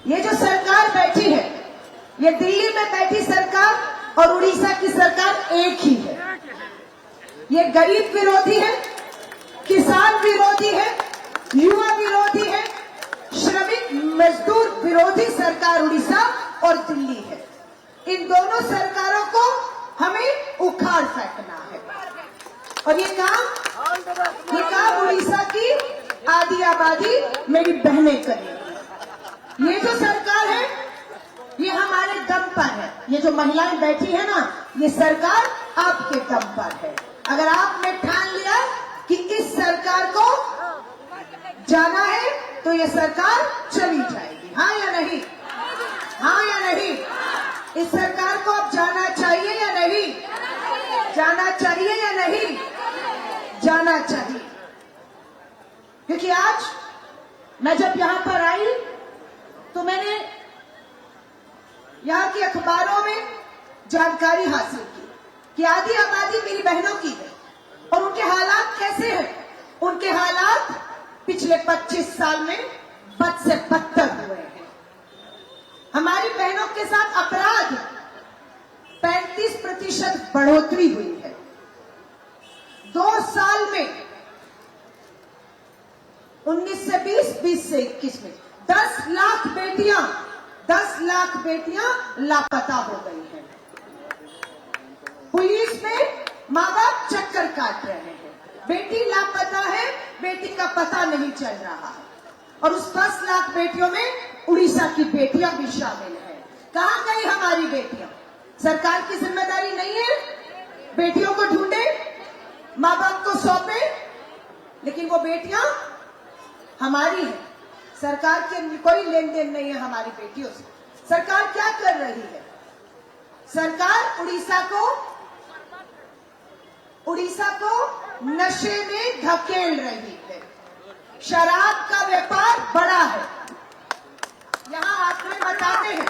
ये जो सरकार बैठी है, ये दिल्ली में बैठी सरकार और उड़ीसा की सरकार एक ही है। ये गरीब विरोधी है, किसान विरोधी है, युवा विरोधी है, श्रमिक मजदूर विरोधी सरकार उड़ीसा और दिल्ली है। इन दोनों सरकारों को हमें उखाड़ फेंकना है और ये काम उड़ीसा की आधी आबादी मेरी बहनें करेंगी। ये जो सरकार है ये हमारे दम पर है। ये जो महिलाएं बैठी है ना, ये सरकार आपके दम पर है। अगर आपने ठान लिया कि इस सरकार को जाना है तो ये सरकार चली जाएगी। हाँ या नहीं? हाँ या नहीं? इस सरकार को अब जाना चाहिए या नहीं? जाना चाहिए या नहीं? जाना चाहिए। क्योंकि आज मैं जब यहाँ पर आई तो मैंने यहाँ के अखबारों में जानकारी हासिल की कि आधी आबादी मेरी बहनों की है और उनके हालात कैसे हैं। उनके हालात पिछले 25 साल में बद से बदतर हुए हैं। हमारी बहनों के साथ अपराध 35% बढ़ोतरी हुई है। 2 साल में 19 से 20, 20 से 21 में 10 लाख बेटियां लापता हो गई हैं। पुलिस में माँ बाप चक्कर काट रहे हैं। बेटी लापता है, बेटी का पता नहीं चल रहा है। और उस 10 लाख बेटियों में उड़ीसा की बेटियां भी शामिल हैं। कहाँ गई हमारी बेटियां? सरकार की जिम्मेदारी नहीं है बेटियों को ढूंढे, माँ बाप को सौंपे, लेकिन वो बेटियां हमारी है। सरकार के कोई लेन देन नहीं है हमारी बेटियों से। सरकार क्या कर रही है? सरकार उड़ीसा को नशे में धकेल रही है। शराब का व्यापार बड़ा है। यहाँ आंकड़े बताते हैं,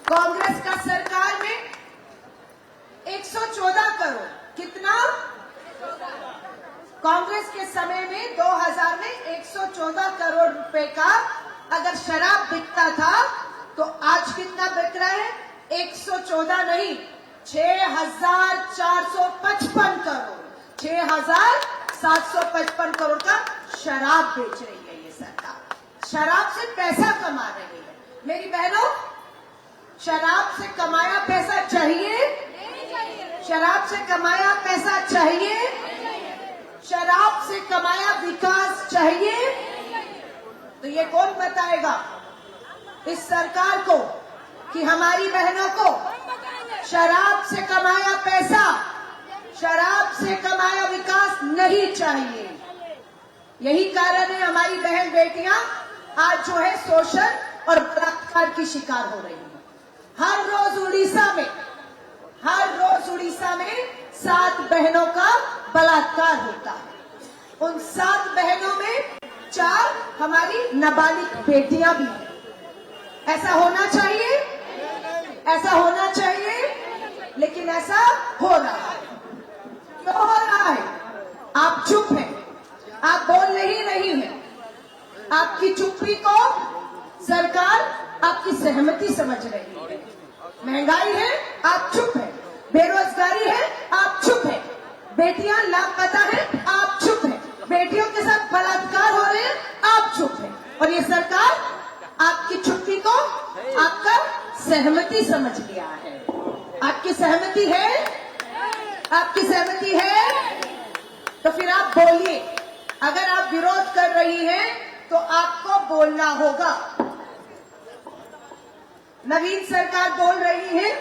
कांग्रेस का सरकार में 114 करोड़, कितना? कांग्रेस के समय में 2000 में 114 करोड़ रुपए का अगर शराब बिकता था तो आज कितना बिक रहा है? 114 नहीं, 6455 करोड़, 6755 करोड़ का शराब बेच रही है ये सरकार। शराब से पैसा कमा रही है। मेरी बहनों, शराब से कमाया पैसा चाहिए? शराब से कमाया पैसा चाहिए? शराब से कमाया विकास चाहिए? तो ये कौन बताएगा इस सरकार को कि हमारी बहनों को शराब से कमाया पैसा, शराब से कमाया विकास नहीं चाहिए? यही कारण है हमारी बहन बेटियां आज जो है शोषण और बलात्कार की शिकार हो रही हैं। हर रोज उड़ीसा में 7 बहनों का बलात्कार होता है। उन 7 बहनों में 4 हमारी नाबालिग बेटियां भी हैं। ऐसा होना चाहिए? ऐसा होना चाहिए, लेकिन ऐसा हो रहा है। क्यों हो रहा है? आप चुप हैं, आप बोल नहीं रही हैं। आपकी चुप्पी को सरकार आपकी सहमति समझ रही है। महंगाई है, आप चुप हैं। बेरोजगारी है, आप चुप हैं। बेटियां लापता है, आप चुप हैं। बेटियों के साथ बलात्कार हो रहे हैं, आप चुप हैं। और ये सरकार आपकी चुप्पी को आपका सहमति समझ लिया है। आपकी सहमति है? आपकी सहमति है? तो फिर आप बोलिए। अगर आप विरोध कर रही हैं तो आपको बोलना होगा। नवीन सरकार बोल रही है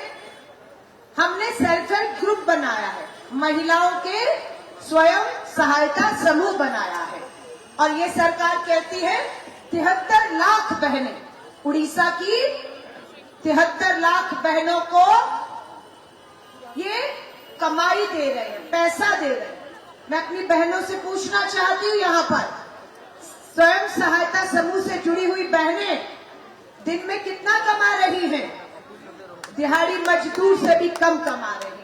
हमने सेल्फ हेल्प ग्रुप बनाया है, महिलाओं के स्वयं सहायता समूह बनाया है। और ये सरकार कहती है 73 लाख बहनें, उड़ीसा की 73 लाख बहनों को ये कमाई दे रहे हैं, पैसा दे रहे हैं। मैं अपनी बहनों से पूछना चाहती हूँ, यहाँ पर स्वयं सहायता समूह से जुड़ी हुई बहनें दिन में कितना कमा रही हैं? दिहाड़ी मजदूर से भी कम कमा रही है।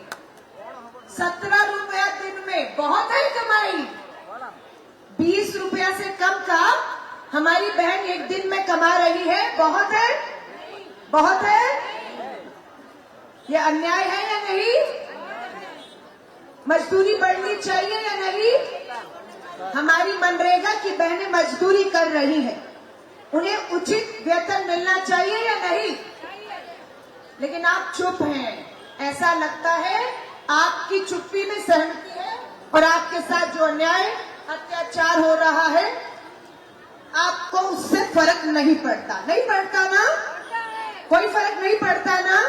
17 रुपया दिन में बहुत है कमाई। 20 रुपया से कम का हमारी बहन एक दिन में कमा रही है, बहुत है, बहुत है। ये अन्याय है या नहीं? मजदूरी बढ़नी चाहिए या नहीं? हमारी मनरेगा की बहनें मजदूरी कर रही हैं, उन्हें उचित वेतन मिलना चाहिए या नहीं? लेकिन आप चुप हैं। ऐसा लगता है आपकी चुप्पी में सहमति है और आपके साथ जो अन्याय अत्याचार हो रहा है आपको उससे फर्क नहीं पड़ता। नहीं पड़ता ना? कोई फर्क नहीं पड़ता ना?